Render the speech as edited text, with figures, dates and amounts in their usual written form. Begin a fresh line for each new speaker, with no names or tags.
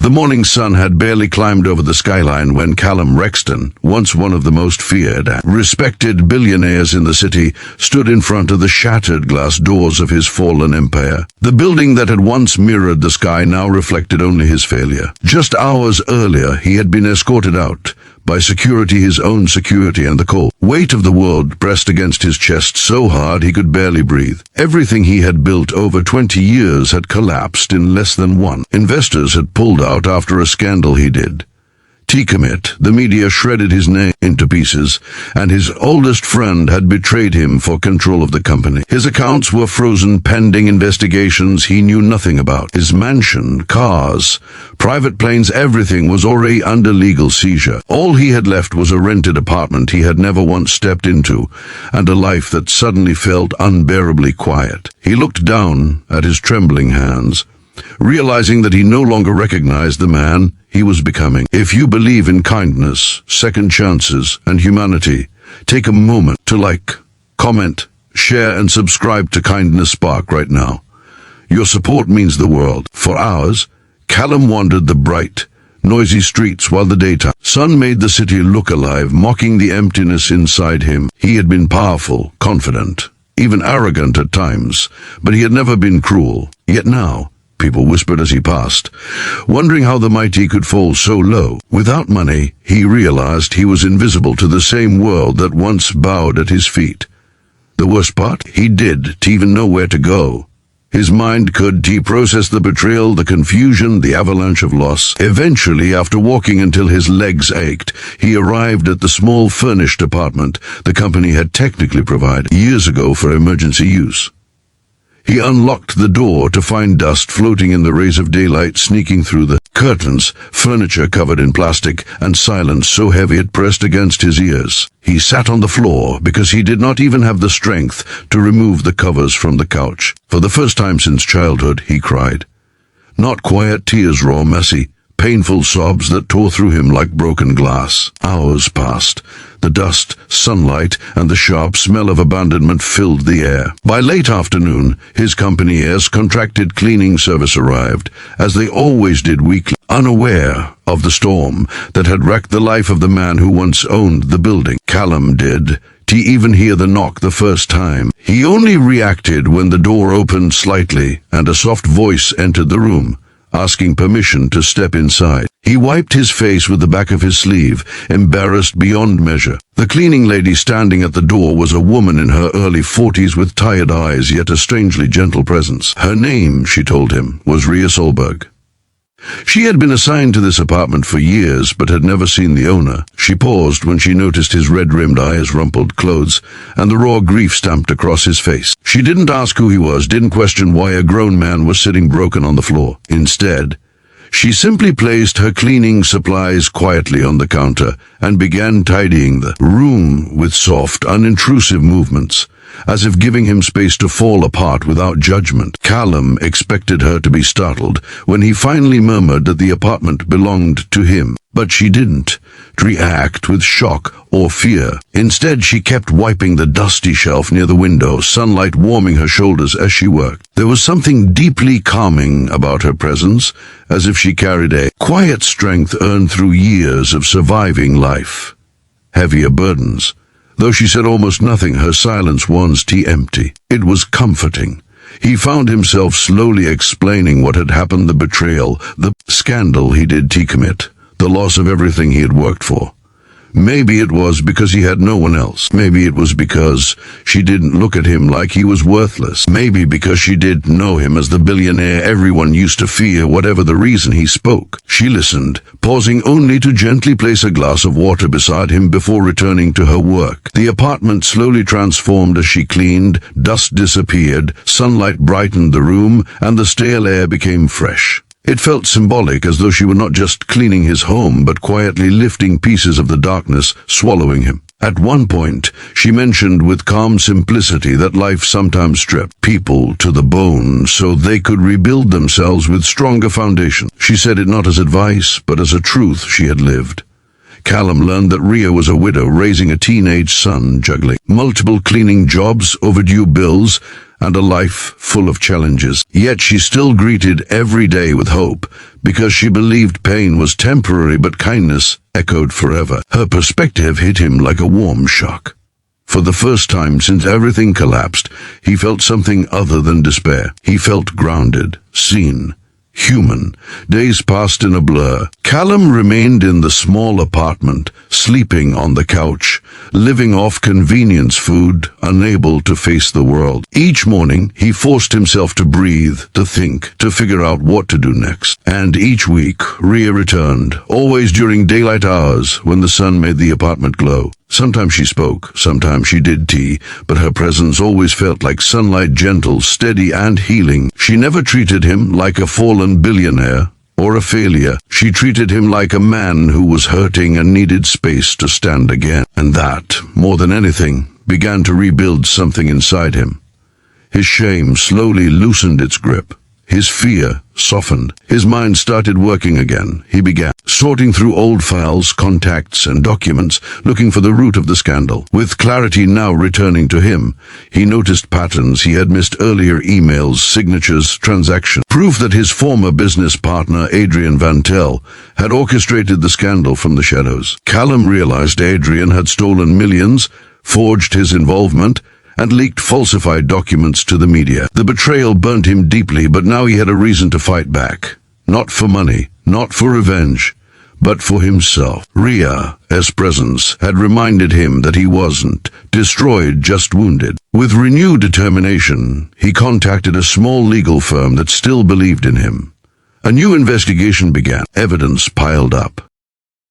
The morning sun had barely climbed over the skyline when Callum Rexton, once one of the most feared and respected billionaires in the city, stood in front of the shattered glass doors of his fallen empire. The building that had once mirrored the sky now reflected only his failure. Just hours earlier, he had been escorted out by security, his own security, and the cold weight of the world pressed against his chest so hard he could barely breathe. Everything he had built over 20 years had collapsed in less than one. Investors had pulled out after a scandal he did. T-Commit, the media shredded his name into pieces, and his oldest friend had betrayed him for control of the company. His accounts were frozen pending investigations he knew nothing about. His mansion, cars, private planes, everything was already under legal seizure. All he had left was a rented apartment he had never once stepped into, and a life that suddenly felt unbearably quiet. He looked down at his trembling hands, realizing that he no longer recognized the man he was becoming. If you believe in kindness, second chances, and humanity, take a moment to like, comment, share, and subscribe to Kindness Spark right now. Your support means the world. For hours, Callum wandered the bright, noisy streets while the daytime sun made the city look alive, mocking the emptiness inside him. He had been powerful, confident, even arrogant at times, but he had never been cruel. Yet now, people whispered as he passed, wondering how the mighty could fall so low. Without money, he realized he was invisible to the same world that once bowed at his feet. The worst part, he did even know where to go. His mind could process the betrayal, the confusion, the avalanche of loss. Eventually, after walking until his legs ached, he arrived at the small furnished apartment the company had technically provided years ago for emergency use. He unlocked the door to find dust floating in the rays of daylight sneaking through the curtains, furniture covered in plastic, and silence so heavy it pressed against his ears. He sat on the floor because he did not even have the strength to remove the covers from the couch. For the first time since childhood, he cried. Not quiet tears, raw, messy, painful sobs that tore through him like broken glass. Hours passed. The dust, sunlight, and the sharp smell of abandonment filled the air. By late afternoon, his company's contracted cleaning service arrived, as they always did weekly, unaware of the storm that had wrecked the life of the man who once owned the building. Callum did even hear the knock the first time. He only reacted when the door opened slightly and a soft voice entered the room, asking permission to step inside. He wiped his face with the back of his sleeve, embarrassed beyond measure. The cleaning lady standing at the door was a woman in her early 40s with tired eyes, yet a strangely gentle presence. Her name, she told him, was Rhea Solberg. She had been assigned to this apartment for years, but had never seen the owner. She paused when she noticed his red-rimmed eyes, rumpled clothes, and the raw grief stamped across his face. She didn't ask who he was, didn't question why a grown man was sitting broken on the floor. Instead, she simply placed her cleaning supplies quietly on the counter and began tidying the room with soft, unintrusive movements, as if giving him space to fall apart without judgment. Callum expected her to be startled when he finally murmured that the apartment belonged to him, but she didn't react with shock or fear. Instead, she kept wiping the dusty shelf near the window, sunlight warming her shoulders as she worked. There was something deeply calming about her presence, as if she carried a quiet strength earned through years of surviving life. Heavier burdens. Though she said almost nothing, her silence was empty. It was comforting. He found himself slowly explaining what had happened, the betrayal, the scandal he did T-Commit, the loss of everything he had worked for. Maybe it was because he had no one else. Maybe it was because she didn't look at him like he was worthless. Maybe because she didn't know him as the billionaire everyone used to fear, whatever the reason he spoke. She listened, pausing only to gently place a glass of water beside him before returning to her work. The apartment slowly transformed as she cleaned, dust disappeared, sunlight brightened the room, and the stale air became fresh. It felt symbolic, as though she were not just cleaning his home, but quietly lifting pieces of the darkness, swallowing him. At one point, she mentioned with calm simplicity that life sometimes stripped people to the bone so they could rebuild themselves with stronger foundation. She said it not as advice, but as a truth she had lived. Callum learned that Rhea was a widow raising a teenage son, juggling multiple cleaning jobs, overdue bills, and a life full of challenges. Yet she still greeted every day with hope, because she believed pain was temporary but kindness echoed forever. Her perspective hit him like a warm shock. For the first time since everything collapsed, he felt something other than despair. He felt grounded, seen, human. Days passed in a blur. Callum remained in the small apartment, sleeping on the couch, living off convenience food, unable to face the world. Each morning, he forced himself to breathe, to think, to figure out what to do next. And each week, Rhea returned, always during daylight hours when the sun made the apartment glow. Sometimes she spoke, sometimes she did tea, but her presence always felt like sunlight, gentle, steady, and healing. She never treated him like a fallen billionaire or a failure. She treated him like a man who was hurting and needed space to stand again. And that, more than anything, began to rebuild something inside him. His shame slowly loosened its grip. His fear softened. His mind started working again. He began sorting through old files, contacts, and documents, looking for the root of the scandal. With clarity now returning to him, he noticed patterns he had missed earlier: emails, signatures, transactions. Proof that his former business partner, Adrian Vantel, had orchestrated the scandal from the shadows. Callum realized Adrian had stolen millions, forged his involvement, and leaked falsified documents to the media. The betrayal burnt him deeply, but now he had a reason to fight back. Not for money, not for revenge, but for himself. Rhea's presence had reminded him that he wasn't destroyed, just wounded. With renewed determination, he contacted a small legal firm that still believed in him. A new investigation began. Evidence piled up.